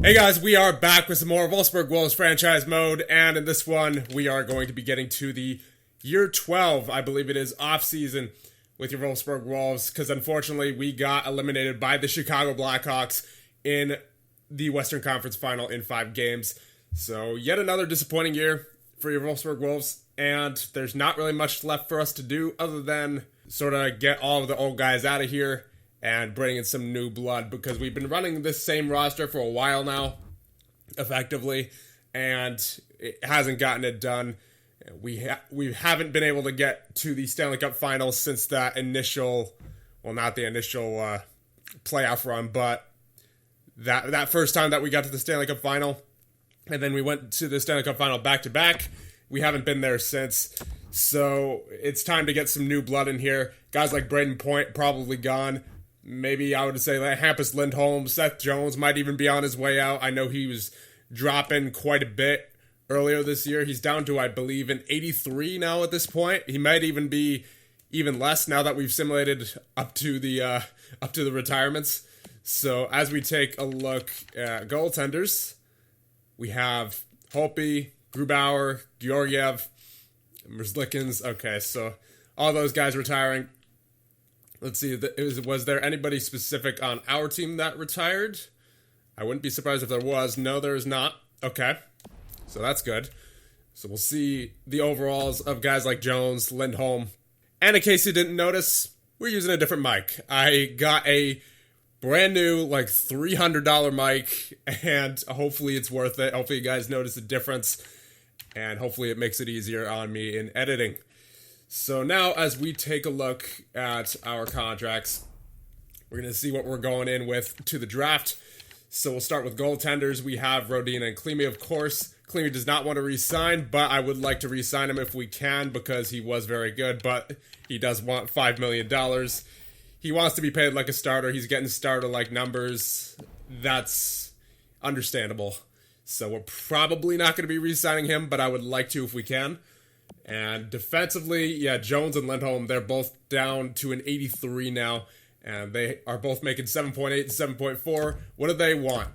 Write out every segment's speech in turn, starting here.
Hey guys, we are back with some more Wolfsburg Wolves franchise mode, and in this one, we are going to be getting to the year 12, I believe it is, off-season with your Wolfsburg Wolves, because unfortunately, we got eliminated by the Chicago Blackhawks in the Western Conference Final in 5 games. So, yet another disappointing year for your Wolfsburg Wolves, and there's not really much left for us to do other than sort of get all of the old guys out of here and bring in some new blood, because we've been running this same roster for a while now, effectively, and it hasn't gotten it done. We haven't been able to get to the Stanley Cup Finals since that initial, well, not the initial playoff run, but that first time that we got to the Stanley Cup Final, and then we went to the Stanley Cup Final back-to-back. We haven't been there since, so it's time to get some new blood in here. Guys like Brayden Point probably gone. Maybe I would say like Hampus Lindholm, Seth Jones might even be on his way out. I know he was dropping quite a bit earlier this year. He's down to, I believe, an 83 now at this point. He might even be even less now that we've simulated up to the retirements. So as we take a look at goaltenders, we have Holtby, Grubauer, Georgiev, Merzlikins. Okay, so all those guys retiring. Let's see, was there anybody specific on our team that retired? I wouldn't be surprised if there was. No, there is not. Okay, so that's good. So we'll see the overalls of guys like Jones, Lindholm. And in case you didn't notice, we're using a different mic. I got a brand new, like, $300 mic, and hopefully it's worth it. Hopefully you guys notice the difference, and hopefully it makes it easier on me in editing. So now, as we take a look at our contracts, we're going to see what we're going in with to the draft. So we'll start with goaltenders. We have Rodin and Klimi, of course. Klimi does not want to re-sign, but I would like to re-sign him if we can because he was very good, but he does want $5 million. He wants to be paid like a starter. He's getting starter-like numbers. That's understandable. So we're probably not going to be re-signing him, but I would like to if we can. And defensively, yeah, Jones and Lindholm, they're both down to an 83 now, and they are both making 7.8 and 7.4. What do they want?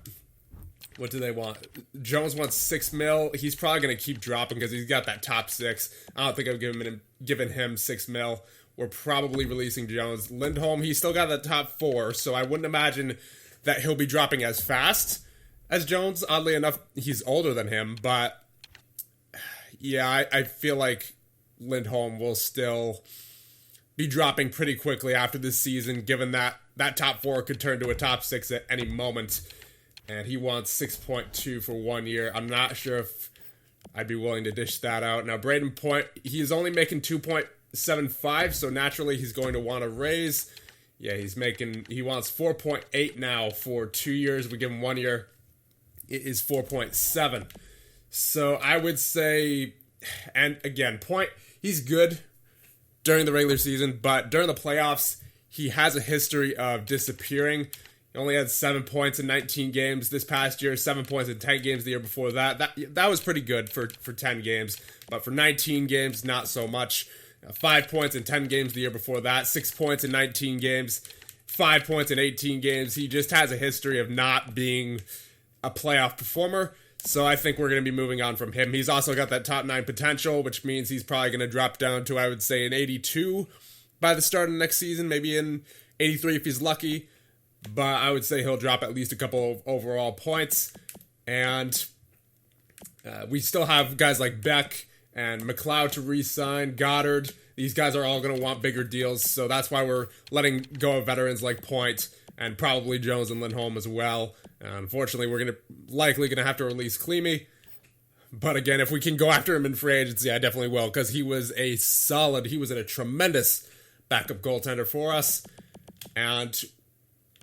What do they want? Jones wants $6 million. He's probably going to keep dropping because he's got that top 6. I don't think I've given him $6 million. We're probably releasing Jones. Lindholm, he's still got that top 4, so I wouldn't imagine that he'll be dropping as fast as Jones. Oddly enough, he's older than him, but yeah, I feel like Lindholm will still be dropping pretty quickly after this season, given that that top 4 could turn to a top 6 at any moment. And he wants 6.2 for 1 year. I'm not sure if I'd be willing to dish that out. Now, Brayden Point, he's only making 2.75, so naturally he's going to want to raise. Yeah, he wants 4.8 now for 2 years. We give him 1 year. It is 4.7. So I would say, and again, Point, he's good during the regular season, but during the playoffs, he has a history of disappearing. He only had 7 points in 19 games this past year, 7 points in 10 games the year before that. That was pretty good for 10 games, but for 19 games, not so much. 5 points in 10 games the year before that, 6 points in 19 games, 5 points in 18 games. He just has a history of not being a playoff performer. So I think we're going to be moving on from him. He's also got that top 9 potential, which means he's probably going to drop down to, I would say, an 82 by the start of next season, maybe in 83 if he's lucky. But I would say he'll drop at least a couple of overall points. And we still have guys like Beck and McLeod to re-sign, Goddard. These guys are all going to want bigger deals, so that's why we're letting go of veterans like Point and probably Jones and Lindholm as well. Unfortunately, we're likely going to have to release Klimi. But again, if we can go after him in free agency, I definitely will, because he was a tremendous backup goaltender for us. And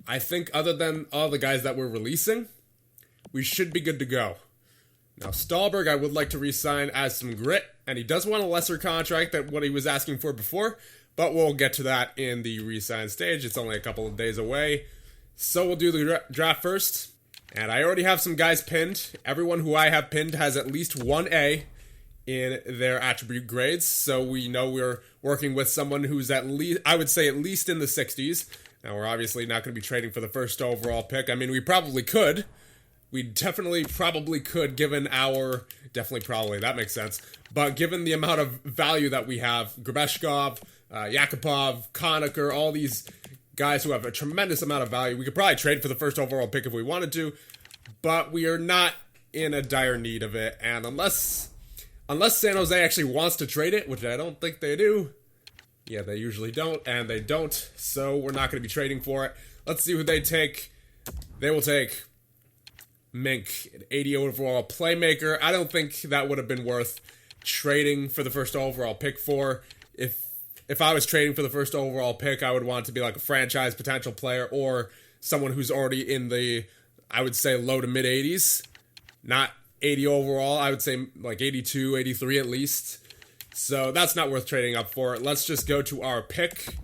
I think other than all the guys that we're releasing, we should be good to go. Now, Stahlberg, I would like to re-sign as some grit, and he does want a lesser contract than what he was asking for before, but we'll get to that in the re-sign stage. It's only a couple of days away. So we'll do the draft first. And I already have some guys pinned. Everyone who I have pinned has at least one A in their attribute grades. So we know we're working with someone who's at least, I would say at least in the 60s. Now we're obviously not going to be trading for the first overall pick. I mean, we probably could, We definitely probably could, given our... Definitely probably, that makes sense. But given the amount of value that we have, Grabeshkov, Yakupov, Conacher, all these guys who have a tremendous amount of value, we could probably trade for the first overall pick if we wanted to, but we are not in a dire need of it. And unless San Jose actually wants to trade it, which I don't think they do, yeah, they usually don't, and they don't, so we're not going to be trading for it. Let's see who they take. They will take Mink, an 80 overall playmaker. I don't think that would have been worth trading for the first overall pick for. If I was trading for the first overall pick, I would want it to be like a franchise potential player or someone who's already in the, I would say, low to mid 80s. Not 80 overall. I would say like 82, 83 at least. So that's not worth trading up for. Let's just go to our pick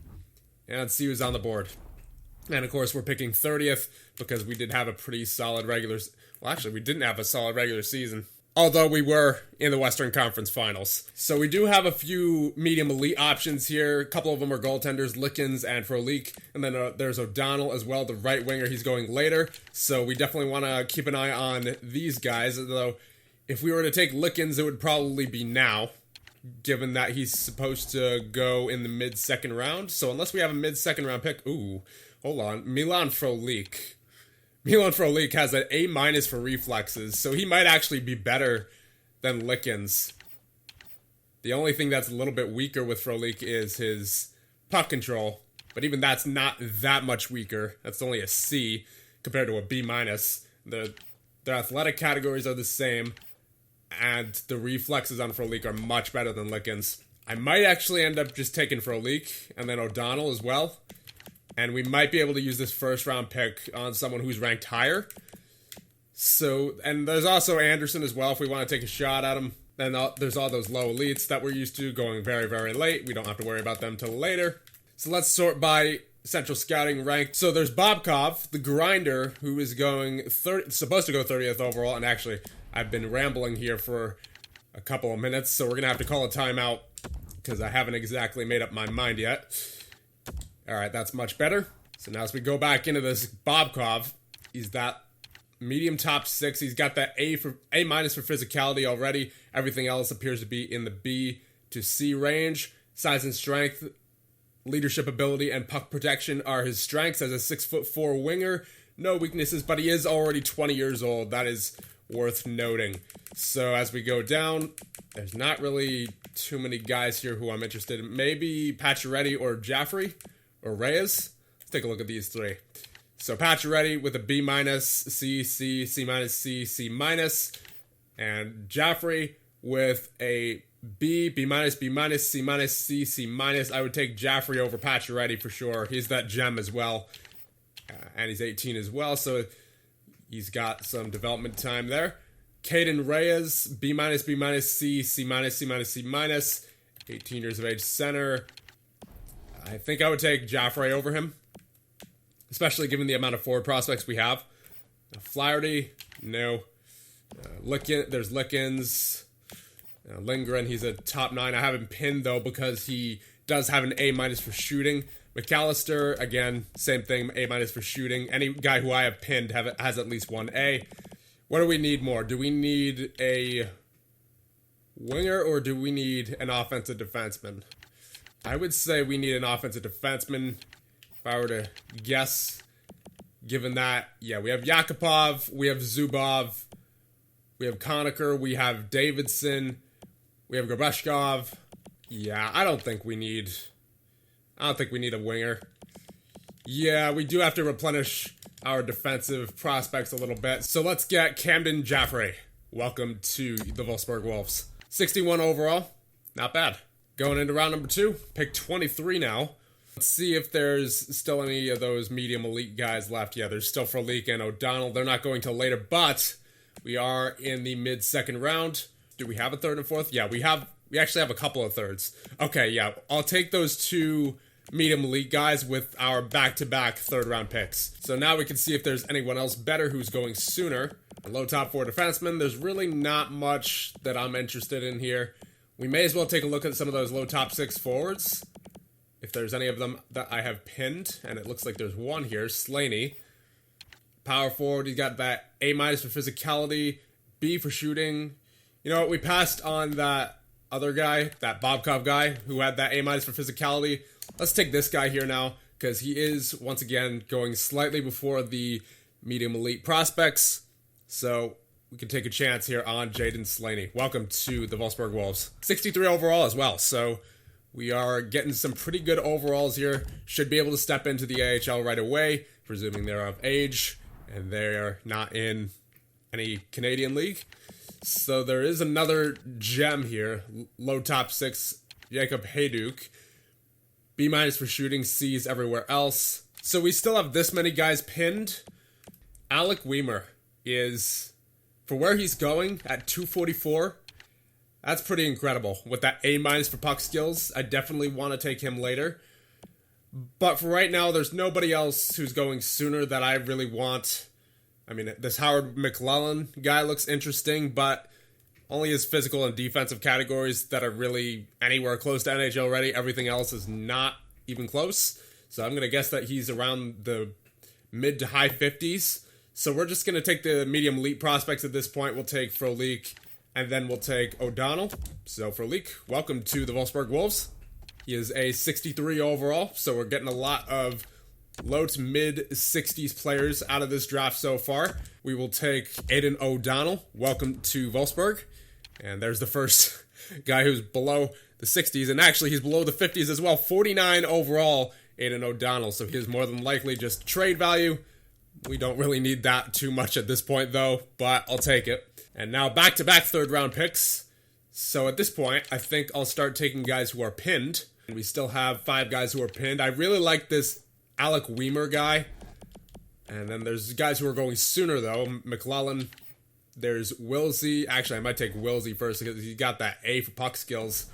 and see who's on the board. And of course, we're picking 30th because we did have a pretty solid regular... Well, actually, we didn't have a solid regular season. Although we were in the Western Conference Finals. So we do have a few medium elite options here. A couple of them are goaltenders, Lickens and Frolik. And then there's O'Donnell as well, the right winger. He's going later. So we definitely want to keep an eye on these guys. Although, if we were to take Lickens, it would probably be now, given that he's supposed to go in the mid-second round. So unless we have a mid-second round pick... Ooh, hold on. Milan Frolik. Milan Frolik has an A- for reflexes, so he might actually be better than Lickens. The only thing that's a little bit weaker with Frolik is his puck control, but even that's not that much weaker. That's only a C compared to a B-. Their athletic categories are the same, and the reflexes on Frolik are much better than Lickens. I might actually end up just taking Frolik and then O'Donnell as well. And we might be able to use this first round pick on someone who's ranked higher. So, and there's also Anderson as well if we want to take a shot at him. Then there's all those low elites that we're used to going very, very late. We don't have to worry about them until later. So let's sort by Central Scouting ranked. So there's Bobkov, the grinder, who is going supposed to go 30th overall. And actually, I've been rambling here for a couple of minutes, so we're going to have to call a timeout because I haven't exactly made up my mind yet. Alright, that's much better. So now as we go back into this, Bobkov, he's that medium top 6. He's got that A- for physicality already. Everything else appears to be in the B to C range. Size and strength, leadership ability, and puck protection are his strengths as a 6'4" winger. No weaknesses, but he is already 20 years old. That is worth noting. So as we go down, there's not really too many guys here who I'm interested in. Maybe Pacioretty or Jaffrey. Or Reyes. Let's take a look at these three. So Pacioretty with a B-, C, C, C-, C, C-, and Jaffrey with a B, B-, B-, C-, C, C-. I would take Jaffrey over Pacioretty for sure. He's that gem as well. And he's 18 as well, so he's got some development time there. Caden Reyes, B-, B-, C, C-, C-, C-. 18 years of age center. I think I would take Jaffrey over him, especially given the amount of forward prospects we have. Flaherty, no. There's Lickens. Lindgren, he's a top 9. I have him pinned, though, because he does have an A- for shooting. McAllister, again, same thing, A- for shooting. Any guy who I have pinned has at least one A. What do we need more? Do we need a winger or do we need an offensive defenseman? I would say we need an offensive defenseman, if I were to guess, given that, yeah, we have Yakupov, we have Zubov, we have Conacher, we have Davidson, we have Grabeshkov. Yeah, I don't think we need a winger. Yeah, we do have to replenish our defensive prospects a little bit. So let's get Camden Jaffrey. Welcome to the Wolfsburg Wolves. 61 overall, not bad. Going into round number 2, pick 23 now. Let's see if there's still any of those medium elite guys left. Yeah, there's still Frolik and O'Donnell. They're not going till later, but we are in the mid-second round. Do we have a third and fourth? Yeah, we actually have a couple of thirds. Okay, yeah, I'll take those 2 medium elite guys with our back-to-back third-round picks. So now we can see if there's anyone else better who's going sooner. A low top 4 defenseman. There's really not much that I'm interested in here. We may as well take a look at some of those low top 6 forwards. If there's any of them that I have pinned, and it looks like there's one here, Slaney. Power forward. He's got that A- for physicality, B for shooting. You know what? We passed on that other guy, that Bobkov guy, who had that A- for physicality. Let's take this guy here now, because he is, once again, going slightly before the medium elite prospects. So we can take a chance here on Jayden Slaney. Welcome to the Wolfsburg Wolves. 63 overall as well, so we are getting some pretty good overalls here. Should be able to step into the AHL right away, presuming they're of age, and they're not in any Canadian league. So there is another gem here. Low top 6, Jacob Hayduk. B- for shooting, C's everywhere else. So we still have this many guys pinned. Alec Weimer is, for where he's going at 244, that's pretty incredible. With that A- for puck skills, I definitely want to take him later. But for right now, there's nobody else who's going sooner that I really want. I mean, this Howard McLellan guy looks interesting, but only his physical and defensive categories that are really anywhere close to NHL ready. Everything else is not even close. So I'm going to guess that he's around the mid to high 50s. So we're just going to take the medium elite prospects at this point. We'll take Frolik, and then we'll take O'Donnell. So Frolik, welcome to the Wolfsburg Wolves. He is a 63 overall, so we're getting a lot of low to mid 60s players out of this draft so far. We will take Aiden O'Donnell. Welcome to Wolfsburg. And there's the first guy who's below the 60s, and actually he's below the 50s as well. 49 overall, Aiden O'Donnell, so he is more than likely just trade value. We don't really need that too much at this point, though, but I'll take it. And now back-to-back third-round picks. So at this point, I think I'll start taking guys who are pinned. And we still have 5 guys who are pinned. I really like this Alec Weimer guy. And then there's guys who are going sooner, though. McLellan. There's Wilsey. Actually, I might take Wilsey first because he's got that A for puck skills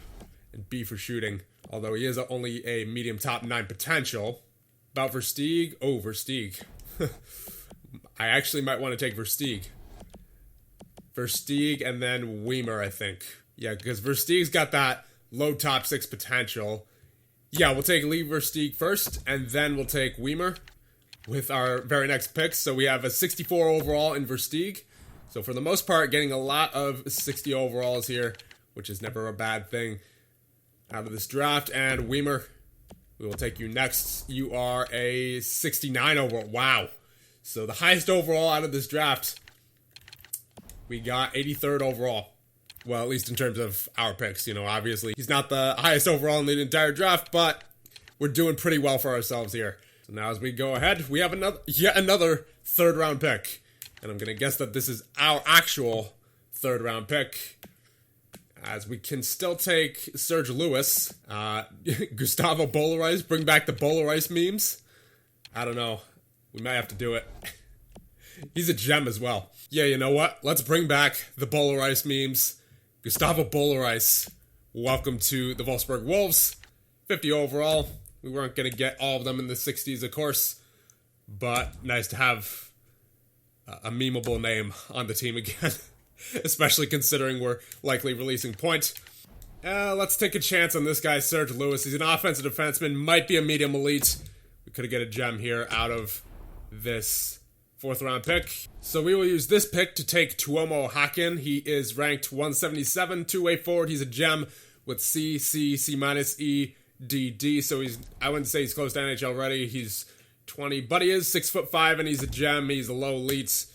and B for shooting. Although he is only a medium top 9 potential. About Versteeg. Oh, Versteeg. I actually might want to take Versteeg. Versteeg and then Weimer, I think. Yeah, because Versteeg's got that low top 6 potential. Yeah, we'll take Lee Versteeg first, and then we'll take Weimer with our very next picks. So we have a 64 overall in Versteeg. So for the most part, getting a lot of 60 overalls here, which is never a bad thing out of this draft. And Weimer, we will take you next. You are a 69 overall. Wow. So the highest overall out of this draft, we got 83rd overall. Well, at least in terms of our picks, you know, obviously he's not the highest overall in the entire draft, but we're doing pretty well for ourselves here. So now as we go ahead, we have yet another third round pick. And I'm going to guess that this is our actual third round pick, as we can still take Serge Lewis, Gustavo Bolerice, bring back the Bolerice memes. I don't know. We might have to do it. He's a gem as well. Yeah, you know what? Let's bring back the Bolerice memes. Gustavo Bolerice, welcome to the Wolfsburg Wolves. 50 overall. We weren't going to get all of them in the 60s, of course. But nice to have a memeable name on the team again. Especially considering we're likely releasing Point. Let's take a chance on this guy, Serge Lewis. He's an offensive defenseman, might be a medium elite. We could get a gem here out of this 4th round pick. So we will use this pick to take Tuomo Haken. He is ranked 177, two-way forward. He's a gem with C, C, C minus, E, D, D. So I wouldn't say he's close to NHL ready. He's 20, but he is 6'5", and he's a gem. He's a low elite.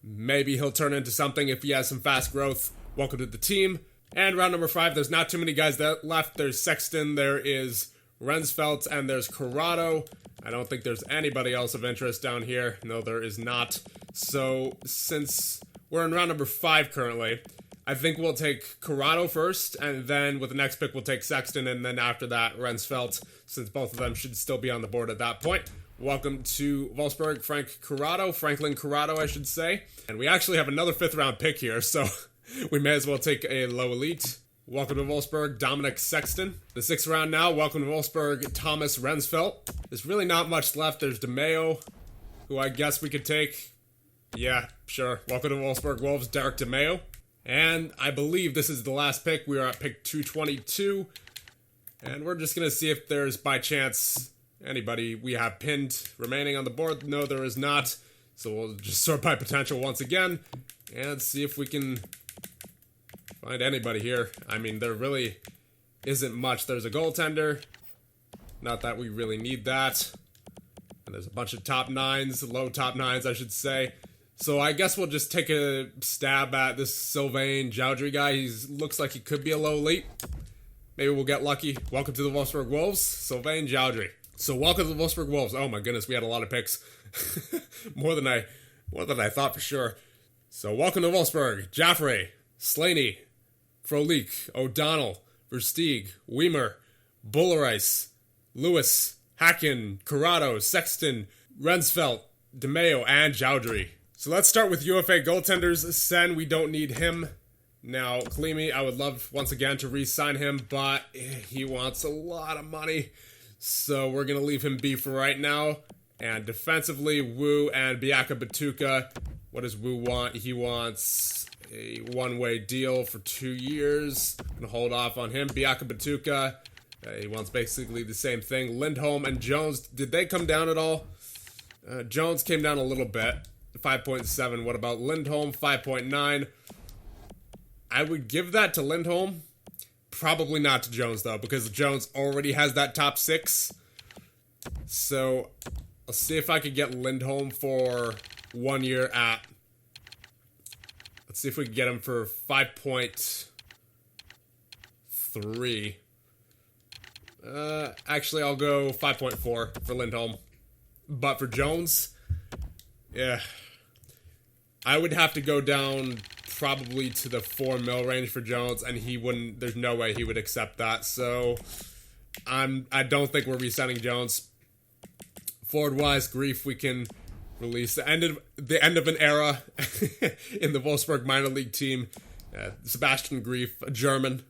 Maybe he'll turn into something if he has some fast growth. Welcome to the team. And round number 5, there's not too many guys that left. There's Sexton, there is Rensfeldt, and there's Corrado. I don't think there's anybody else of interest down here. No, there is not. So, since we're in round number 5 currently, I think we'll take Corrado first, and then with the next pick, we'll take Sexton, and then after that, Rensfeldt, since both of them should still be on the board at that point. Welcome to Wolfsburg, Franklin Corrado, I should say. And we actually have another 5th round pick here, so we may as well take a low elite. Welcome to Wolfsburg, Dominic Sexton. The 6th round now, welcome to Wolfsburg, Thomas Rensfeldt. There's really not much left. There's DeMeo, who I guess we could take. Yeah, sure. Welcome to Wolfsburg Wolves, Derek DeMeo. And I believe this is the last pick. We are at pick 222. And we're just going to see if there's, by chance, anybody we have pinned remaining on the board. No, there is not. So we'll just sort by potential once again and see if we can find anybody here. I mean, there really isn't much. There's a goaltender. Not that we really need that. And there's a bunch of top nines, low top nines, I should say. So I guess we'll just take a stab at this Sylvain Joudry guy. He looks like he could be a low elite. Maybe we'll get lucky. Welcome to the Wolfsburg Wolves, Sylvain Joudry. So welcome to the Wolfsburg Wolves. Oh my goodness, we had a lot of picks. more than I thought for sure. So welcome to Wolfsburg. Jaffrey, Slaney, Frolik, O'Donnell, Versteeg, Weimer, Bullerice, Lewis, Hacken, Corrado, Sexton, Rensfeldt, DeMeo, and Joudry. So let's start with UFA goaltenders. Sen, we don't need him. Now, Klimi, I would love once again to re-sign him, but he wants a lot of money. So we're going to leave him be for right now. And defensively, Wu and Biaka Batuka. What does Wu want? He wants a one-way deal for 2 years. I'm going to hold off on him. Biaka Batuka, he wants basically the same thing. Lindholm and Jones, did they come down at all? Jones came down a little bit. 5.7. What about Lindholm? 5.9. I would give that to Lindholm. Probably not to Jones, though, because Jones already has that top 6. So let's see if I could get Lindholm for 1 year at... Let's see if we can get him for 5.3. Actually, I'll go 5.4 for Lindholm. But for Jones, yeah, I would have to go down probably to the 4 mil range for Jones, and he wouldn't. There's no way he would accept that. So I don't think we're re-signing Jones. Forward-wise, Grief, we can release the end of an era in the Wolfsburg minor league team. Sebastian Grief, a German,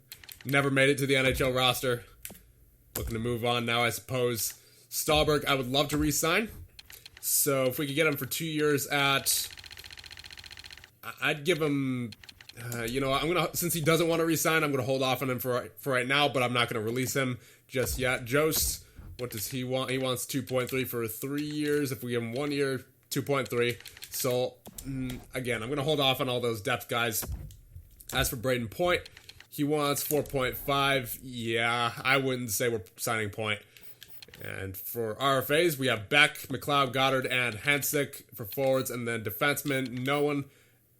never made it to the NHL roster. Looking to move on now, I suppose. Stahlberg, I would love to re-sign. So if we could get him for 2 years at... I'd give him... since he doesn't want to re-sign, I'm going to hold off on him for right now, but I'm not going to release him just yet. Jost, what does he want? He wants 2.3 for 3 years. If we give him 1 year, 2.3. So, again, I'm going to hold off on all those depth guys. As for Brayden Point, he wants 4.5. Yeah, I wouldn't say we're signing Point. And for RFAs, we have Beck, McLeod, Goddard, and Hansik for forwards, and then defensemen, no one.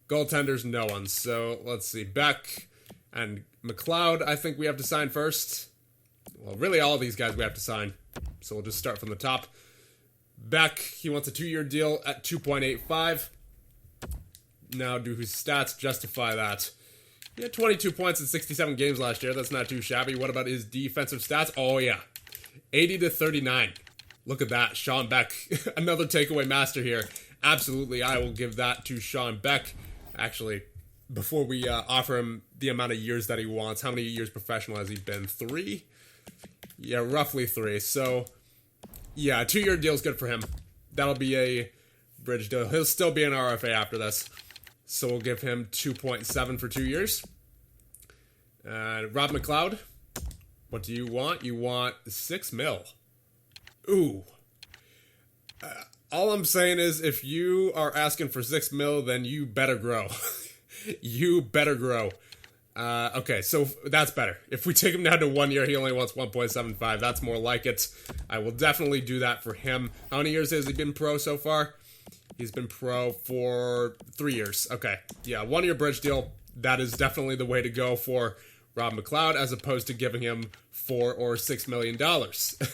Goaltenders, no one. So let's see, Beck and McLeod, I think we have to sign first. Well, really all of these guys we have to sign. So we'll just start from the top. Beck, he wants a 2-year deal at 2.85. Now, do his stats justify that? He had 22 points in 67 games last year. That's not too shabby. What about his defensive stats? Oh, yeah. 80-39. Look at that. Sean Beck. Another takeaway master here. Absolutely, I will give that to Sean Beck. Actually, before we offer him the amount of years that he wants, how many years professional has he been? 3? Yeah, roughly 3. So, yeah, a 2-year deal is good for him. That'll be a bridge deal. He'll still be an RFA after this. So we'll give him 2.7 for 2 years. Rob McLeod, what do you want? You want 6 mil. Ooh. All I'm saying is, if you are asking for 6 mil, then you better grow. You better grow. Okay, so that's better. If we take him down to 1 year, he only wants 1.75. That's more like it. I will definitely do that for him. How many years has he been pro so far? He's been pro for 3 years. Okay, yeah, 1 year bridge deal. That is definitely the way to go for Rob McLeod, as opposed to giving him $4 or $6 million.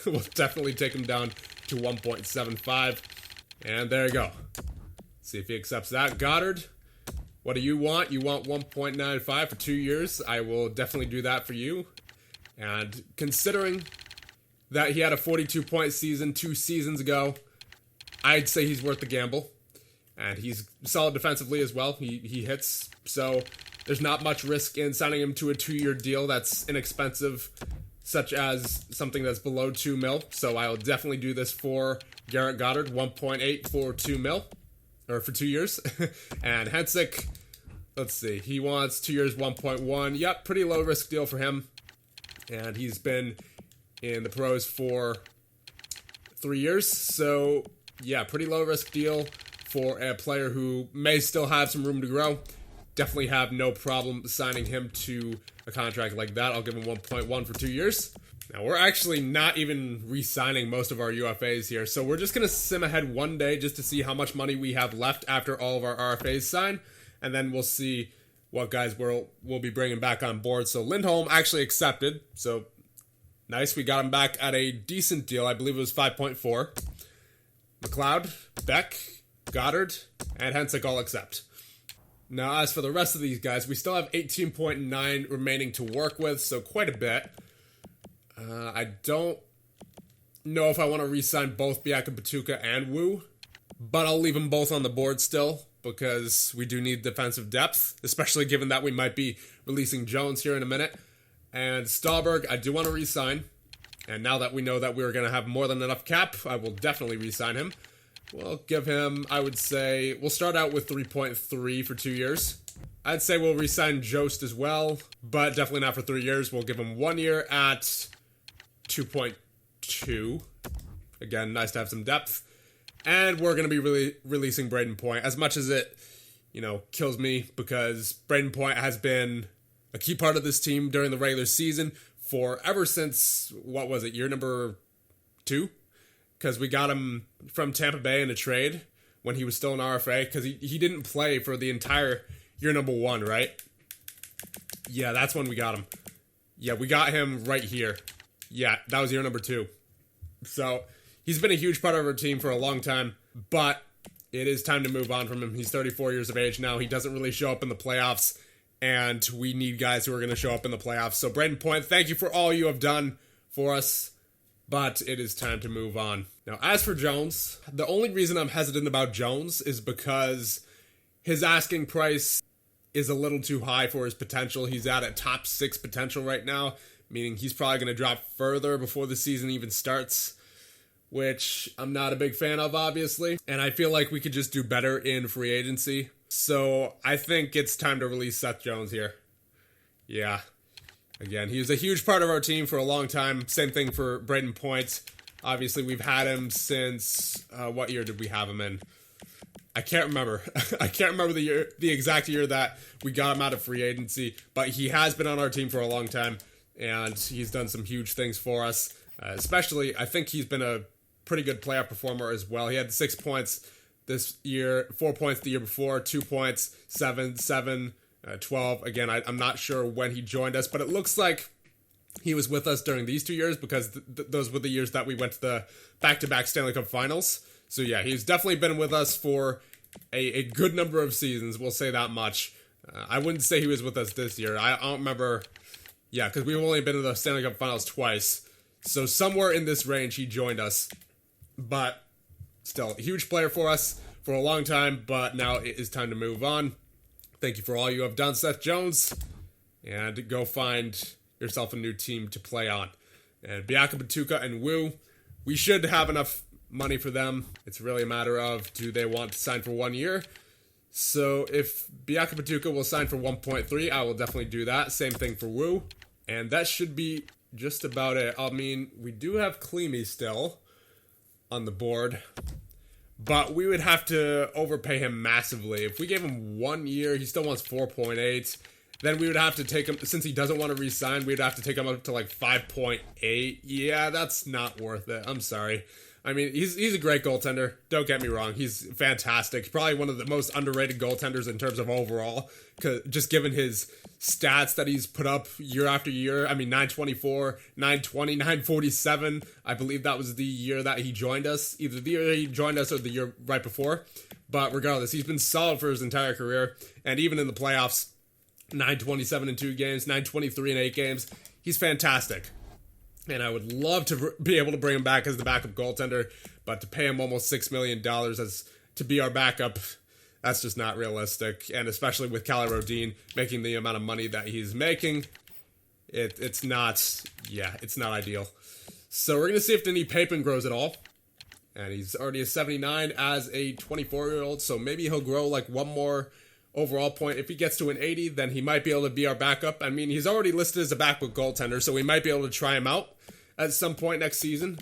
We'll definitely take him down to 1.75. And there you go. See if he accepts that. Goddard, what do you want? You want 1.95 for 2 years. I will definitely do that for you. And considering that he had a 42-point season 2 seasons ago, I'd say he's worth the gamble. And he's solid defensively as well. He hits. So there's not much risk in signing him to a 2-year deal that's inexpensive, such as something that's below 2 mil. So I'll definitely do this for Garrett Goddard, 1.8 for 2 mil, or for 2 years. And Hansik, let's see, he wants 2 years, 1.1. Yep, pretty low risk deal for him. And he's been in the pros for 3 years. So yeah, pretty low risk deal for a player who may still have some room to grow. Definitely have no problem signing him to a contract like that. I'll give him 1.1 for 2 years. Now, we're actually not even re-signing most of our UFAs here, so we're just going to sim ahead one day just to see how much money we have left after all of our RFAs sign, and then we'll see what guys we'll be bringing back on board. So Lindholm actually accepted, so nice. We got him back at a decent deal. I believe it was 5.4. McLeod, Beck, Goddard, and Hensick all accept. Now, as for the rest of these guys, we still have 18.9 remaining to work with, so quite a bit. I don't know if I want to re-sign both Biaka and Wu, but I'll leave them both on the board still because we do need defensive depth, especially given that we might be releasing Jones here in a minute. And Stahlberg, I do want to re-sign, and now that we know that we're going to have more than enough cap, I will definitely re-sign him. We'll give him, I would say, we'll start out with 3.3 for 2 years. I'd say we'll re-sign Jost as well, but definitely not for 3 years. We'll give him 1 year at 2.2. Again, nice to have some depth. And we're going to be releasing Brayden Point, as much as it, kills me, because Brayden Point has been a key part of this team during the regular season for ever since, year number 2? Because we got him from Tampa Bay in a trade when he was still an RFA, because he didn't play for the entire year number 1, right? Yeah, that's when we got him. Yeah, we got him right here. Yeah, that was year number 2. So, he's been a huge part of our team for a long time, but it is time to move on from him. He's 34 years of age now. He doesn't really show up in the playoffs, and we need guys who are going to show up in the playoffs. So, Brayden Point, thank you for all you have done for us, but it is time to move on. Now, as for Jones, the only reason I'm hesitant about Jones is because his asking price is a little too high for his potential. He's at a top 6 potential right now, meaning he's probably going to drop further before the season even starts, which I'm not a big fan of, obviously. And I feel like we could just do better in free agency. So I think it's time to release Seth Jones here. Yeah. Again, he was a huge part of our team for a long time. Same thing for Brayden Point. Obviously, we've had him since, what year did we have him in? I can't remember. I can't remember the exact year that we got him out of free agency, but he has been on our team for a long time, and he's done some huge things for us. Especially, I think he's been a pretty good playoff performer as well. He had 6 points this year, 4 points the year before, 2 points, 7, 12. Again, I'm not sure when he joined us, but it looks like he was with us during these 2 years because those were the years that we went to the back-to-back Stanley Cup finals. So yeah, he's definitely been with us for a good number of seasons, we'll say that much. I wouldn't say he was with us this year. I don't remember. Yeah, because we've only been to the Stanley Cup finals twice. So somewhere in this range, he joined us. But still, a huge player for us for a long time, but now it is time to move on. Thank you for all you have done, Seth Jones. And go find yourself a new team to play on. And Biaka and Wu, we should have enough money for them. It's really a matter of, do they want to sign for 1 year? So if Biaka will sign for 1.3, I will definitely do that. Same thing for Wu. And that should be just about it. I mean, we do have Klimi still on the board, but we would have to overpay him massively. If we gave him 1 year, he still wants 4.8. Then we would have to take him, since he doesn't want to re-sign, we'd have to take him up to like 5.8. Yeah, that's not worth it. I'm sorry. I mean, he's a great goaltender. Don't get me wrong. He's fantastic. Probably one of the most underrated goaltenders in terms of overall, just given his stats that he's put up year after year. I mean, 924, 920, 947. I believe that was the year that he joined us. Either the year he joined us or the year right before. But regardless, he's been solid for his entire career. And even in the playoffs, 927 in 2 games, 923 in 8 games. He's fantastic. And I would love to be able to bring him back as the backup goaltender, but to pay him almost $6 million as to be our backup, that's just not realistic. And especially with Calle Rodin making the amount of money that he's making, it's not ideal. So we're going to see if Denis Papin grows at all. And he's already a 79 as a 24-year-old, so maybe he'll grow like one more overall point. If he gets to an 80, then he might be able to be our backup. I mean, he's already listed as a backup goaltender, so we might be able to try him out at some point next season.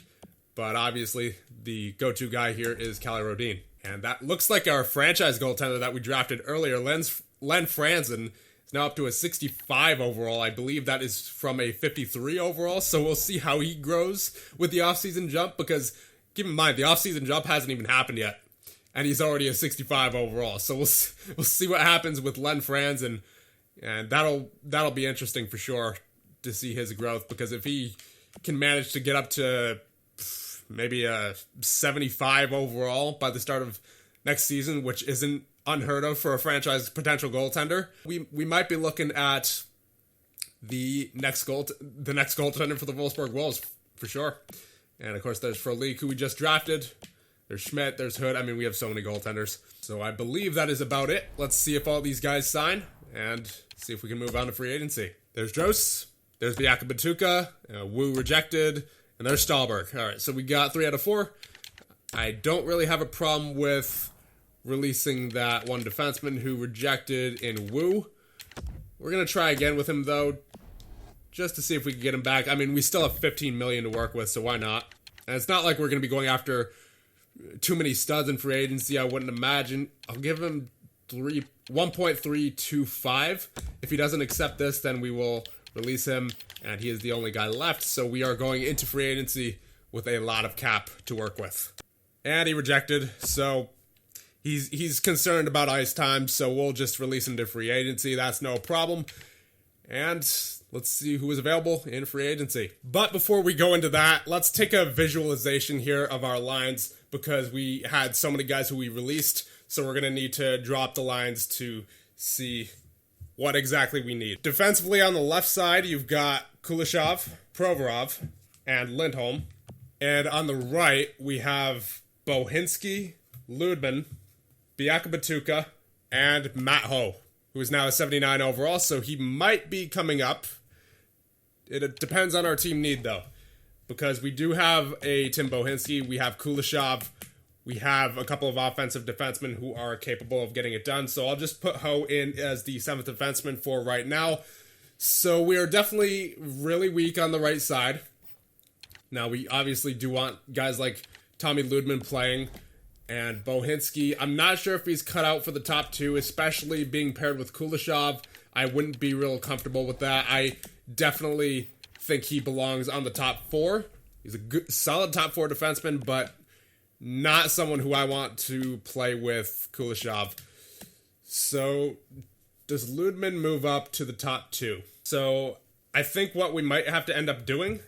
But obviously, the go-to guy here is Calle Rodin. And that looks like our franchise goaltender that we drafted earlier, Len Franzen, is now up to a 65 overall. I believe that is from a 53 overall, so we'll see how he grows with the offseason jump, because keep in mind, the offseason jump hasn't even happened yet, and he's already a 65 overall. So we'll see what happens with Len Franzen, and that'll be interesting for sure to see his growth, because if he can manage to get up to maybe a 75 overall by the start of next season, which isn't unheard of for a franchise potential goaltender, we might be looking at the next goaltender for the Wolfsburg Wolves for sure. And of course, there's Frolik, who we just drafted. There's Schmidt, there's Hood. I mean, we have so many goaltenders. So I believe that is about it. Let's see if all these guys sign and see if we can move on to free agency. There's Dros, there's Biaka, Wu rejected, and there's Stahlberg. All right, so we got 3 out of 4. I don't really have a problem with releasing that one defenseman who rejected in Wu. We're going to try again with him, though, just to see if we can get him back. I mean, we still have $15 million to work with, so why not? And it's not like we're going to be going after too many studs in free agency, I wouldn't imagine. I'll give him 1.325. If he doesn't accept this, then we will release him, and he is the only guy left. So we are going into free agency with a lot of cap to work with. And he rejected, so he's concerned about ice time, so we'll just release him to free agency. That's no problem. And let's see who is available in free agency. But before we go into that, let's take a visualization here of our lines, because we had so many guys who we released, so we're going to need to drop the lines to see what exactly we need. Defensively on the left side, you've got Kuleshov, Provorov, and Lindholm. And on the right, we have Bohinski, Ludman, Biaka, and Matt Ho, who is now a 79 overall, so he might be coming up. It depends on our team need, though, because we do have a Tim Bohinski, we have Kuleshov, we have a couple of offensive defensemen who are capable of getting it done, so I'll just put Ho in as the 7th defenseman for right now. So we are definitely really weak on the right side. Now, we obviously do want guys like Tommy Ludman playing, and Bohinski, I'm not sure if he's cut out for the top 2, especially being paired with Kuleshov. I wouldn't be real comfortable with that. I definitely think he belongs on the top 4. He's a good, solid top 4 defenseman, but not someone who I want to play with Kuleshov. So, does Ludman move up to the top 2? So, I think what we might have to end up doing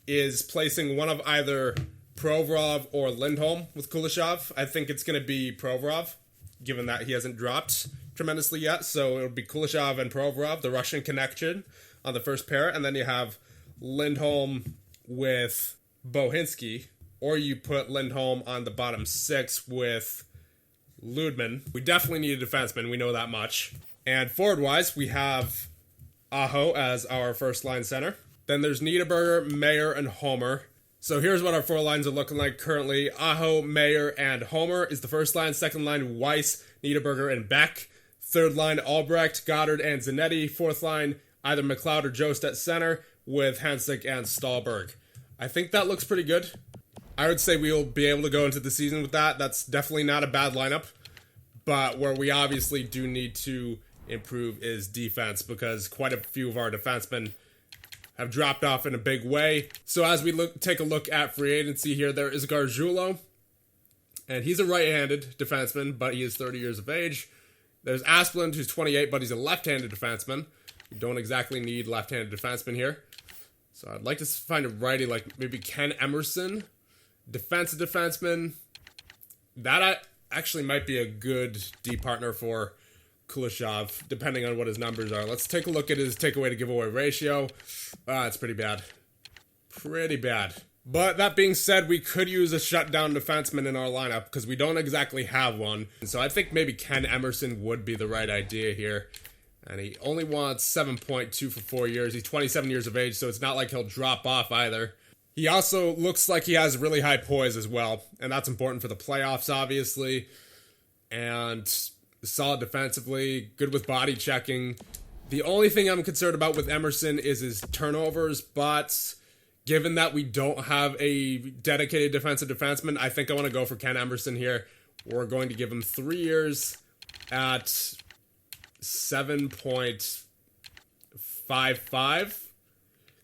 is placing one of either Provorov or Lindholm with Kuleshov. I think it's going to be Provorov, given that he hasn't dropped tremendously yet. So it'll be Kuleshov and Provorov, the Russian connection, on the first pair. And then you have Lindholm with Bohinski. Or you put Lindholm on the bottom 6 with Ludman. We definitely need a defenseman. We know that much. And forward-wise, we have Aho as our first-line center. Then there's Niederberger, Mayer, and Homer. So here's what our 4 lines are looking like currently. Aho, Mayer, and Homer is the first line. Second line, Weiss, Niederberger, and Beck. Third line, Albrecht, Goddard, and Zanetti. Fourth line, either McLeod or Jost at center with Hansik and Stahlberg. I think that looks pretty good. I would say we'll be able to go into the season with that. That's definitely not a bad lineup. But where we obviously do need to improve is defense, because quite a few of our defensemen have dropped off in a big way. So as we take a look at free agency here, there is Gargiulo, and he's a right-handed defenseman, but he is 30 years of age. There's Asplund, who's 28, but he's a left-handed defenseman. We don't exactly need left-handed defensemen here. So I'd like to find a righty, like maybe Ken Emerson, defensive defenseman. That actually might be a good D partner for Kuleshov, depending on what his numbers are. Let's take a look at his takeaway to giveaway ratio. It's pretty bad. Pretty bad. But that being said, we could use a shutdown defenseman in our lineup, because we don't exactly have one. So I think maybe Ken Emerson would be the right idea here. And he only wants 7.2 for 4 years. He's 27 years of age, so it's not like he'll drop off either. He also looks like he has really high poise as well, and that's important for the playoffs, obviously. And solid defensively, good with body checking. The only thing I'm concerned about with Emerson is his turnovers, but given that we don't have a dedicated defensive defenseman, I think I want to go for Ken Emerson here. We're going to give him 3 years at 7.55.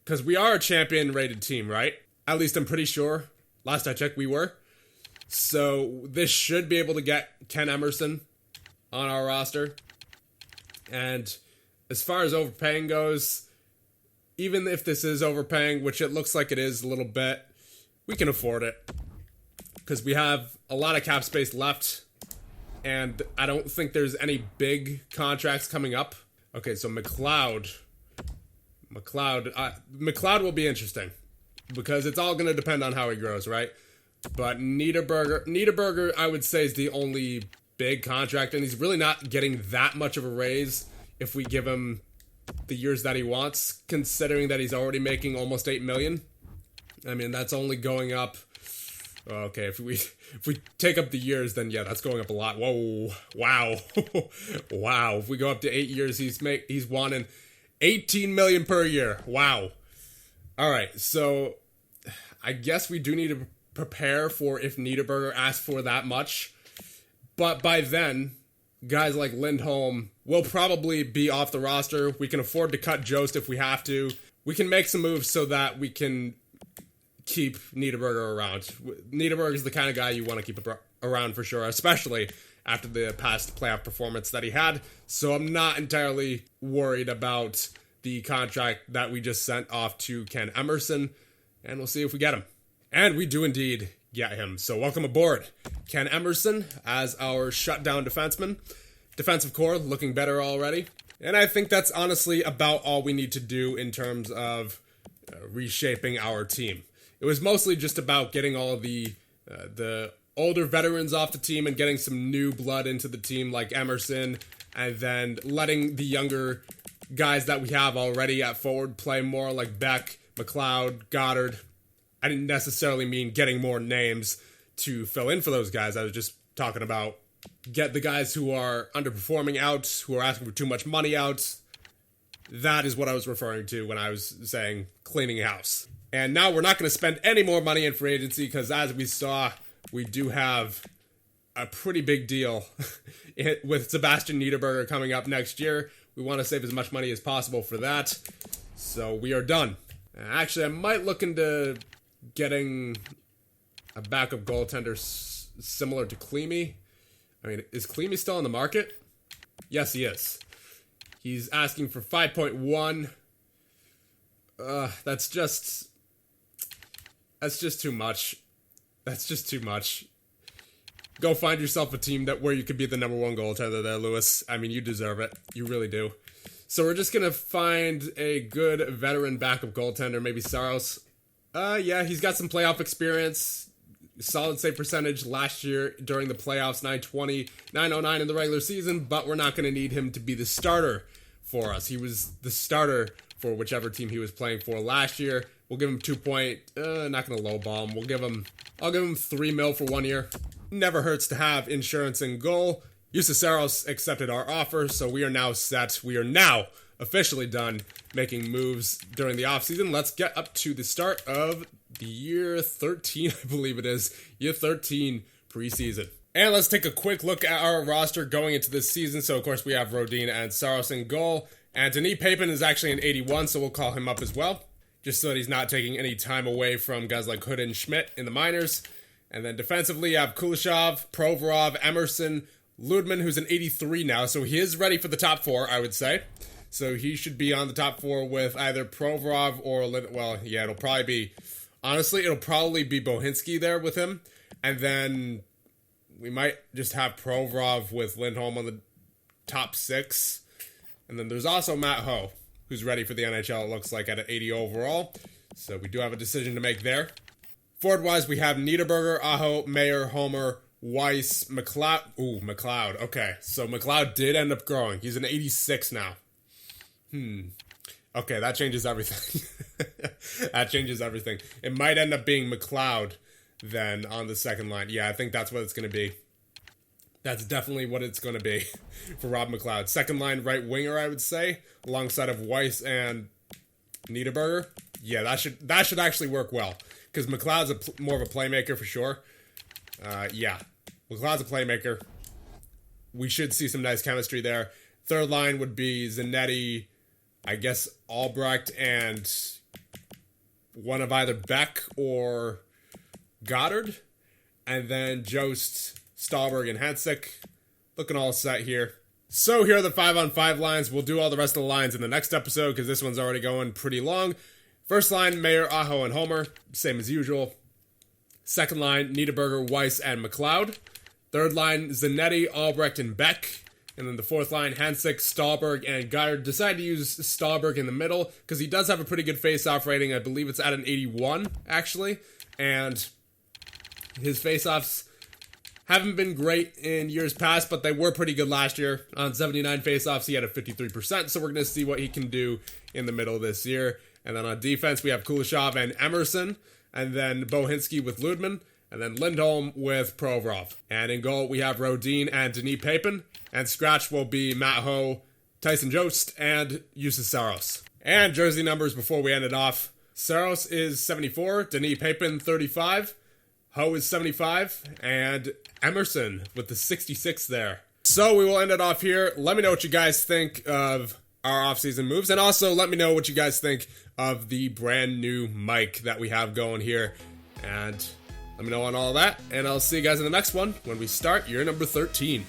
Because we are a champion-rated team, right? At least I'm pretty sure. Last I checked, we were. So this should be able to get Ken Emerson on our roster. And as far as overpaying goes, even if this is overpaying, which it looks like it is a little bit, we can afford it. Because we have a lot of cap space left. And I don't think there's any big contracts coming up. Okay, so McLeod will be interesting. Because it's all going to depend on how he grows, right? But Niederberger, I would say, is the only big contract, and he's really not getting that much of a raise if we give him the years that he wants, considering that he's already making almost $8 million. I mean, that's only going up. Okay, if we take up the years, then yeah, that's going up a lot. Whoa, wow, wow. If we go up to 8 years, he's wanting $18 million per year. Wow. All right, so I guess we do need to prepare for if Niederberger asks for that much. But by then, guys like Lindholm will probably be off the roster. We can afford to cut Jost if we have to. We can make some moves so that we can keep Niederberger around. Niederberger is the kind of guy you want to keep around for sure, especially after the past playoff performance that he had. So I'm not entirely worried about the contract that we just sent off to Ken Emerson, and we'll see if we get him. And we do indeed get him. So welcome aboard, Ken Emerson, as our shutdown defenseman. Defensive core looking better already. And I think that's honestly about all we need to do in terms of reshaping our team. It was mostly just about getting all of the older veterans off the team and getting some new blood into the team like Emerson, and then letting the younger guys that we have already at forward play more, like Beck, McLeod, Goddard. I didn't necessarily mean getting more names to fill in for those guys. I was just talking about get the guys who are underperforming out, who are asking for too much money out. That is what I was referring to when I was saying cleaning house. And now we're not going to spend any more money in free agency because, as we saw, we do have a pretty big deal with Sebastian Niederberger coming up next year. We want to save as much money as possible for that. So we are done. Actually, I might look into getting a backup goaltender similar to Cleamy. I mean, is Cleamy still on the market? Yes, he is. He's asking for 5.1. That's just too much. That's just too much. Go find yourself a team where you could be the number one goaltender there, Lewis. I mean, you deserve it. You really do. So we're just going to find a good veteran backup goaltender, maybe Saros. Yeah, he's got some playoff experience. Solid save percentage last year during the playoffs, 920, 909 in the regular season, but we're not going to need him to be the starter for us. He was the starter for whichever team he was playing for last year. We'll give him not going to lowball him. I'll give him $3 million for 1 year. Never hurts to have insurance in goal. Saros accepted our offer, so we are now set. We are now officially done making moves during the offseason. Let's get up to the start of the year 13, I believe it is. Year 13 preseason. And let's take a quick look at our roster going into this season. So, of course, we have Rodin and Saros in goal. And Denis Papin is actually an 81, so we'll call him up as well, just so that he's not taking any time away from guys like Hood and Schmidt in the minors. And then defensively, you have Kuleshov, Provorov, Emerson, Ludman, who's an 83 now, so he is ready for the top four, I would say. So he should be on the top four with either Provorov or, it'll probably be Bohinski there with him. And then we might just have Provorov with Lindholm on the top six. And then there's also Matt Ho, who's ready for the NHL, it looks like, at an 80 overall. So we do have a decision to make there. Forward-wise, we have Niederberger, Aho, Mayer, Homer, Weiss, McLeod. Ooh, McLeod. Okay, so McLeod did end up growing. He's an 86 now. Okay, that changes everything. That changes everything. It might end up being McLeod then on the second line. Yeah, I think that's what it's going to be. That's definitely what it's going to be for Rob McLeod. Second line right winger, I would say, alongside of Weiss and Niederberger. Yeah, that should actually work well, because McLeod's more of a playmaker for sure. Yeah, McLeod's a playmaker. We should see some nice chemistry there. Third line would be Zanetti, I guess Albrecht, and one of either Beck or Goddard. And then Jost, Stahlberg, and Hensick. Looking all set here. So here are the 5-on-5 lines. We'll do all the rest of the lines in the next episode because this one's already going pretty long. First line, Mayer, Aho, and Homer. Same as usual. Second line, Niederberger, Weiss, and McLeod. Third line, Zanetti, Albrecht, and Beck. And then the fourth line, Hensick, Stahlberg, and Goddard. Decided to use Stahlberg in the middle because he does have a pretty good face-off rating. I believe it's at an 81, actually. And his face-offs haven't been great in years past, but they were pretty good last year. On 79 face-offs, he had a 53%, so we're going to see what he can do in the middle this year. And then on defense, we have Kuleshov and Emerson, and then Bohinski with Ludman, and then Lindholm with Provorov. And in goal, we have Rodin and Denis Papin, and scratch will be Matt Ho, Tyson Jost, and Justus Saros. And jersey numbers before we end it off. Saros is 74, Denis Papin 35, Ho is 75, and Emerson with the 66 there. So we will end it off here. Let me know what you guys think of our offseason moves, and also let me know what you guys think of the brand new mic that we have going here. And let me know on all that, and I'll see you guys in the next one when we start year number 13.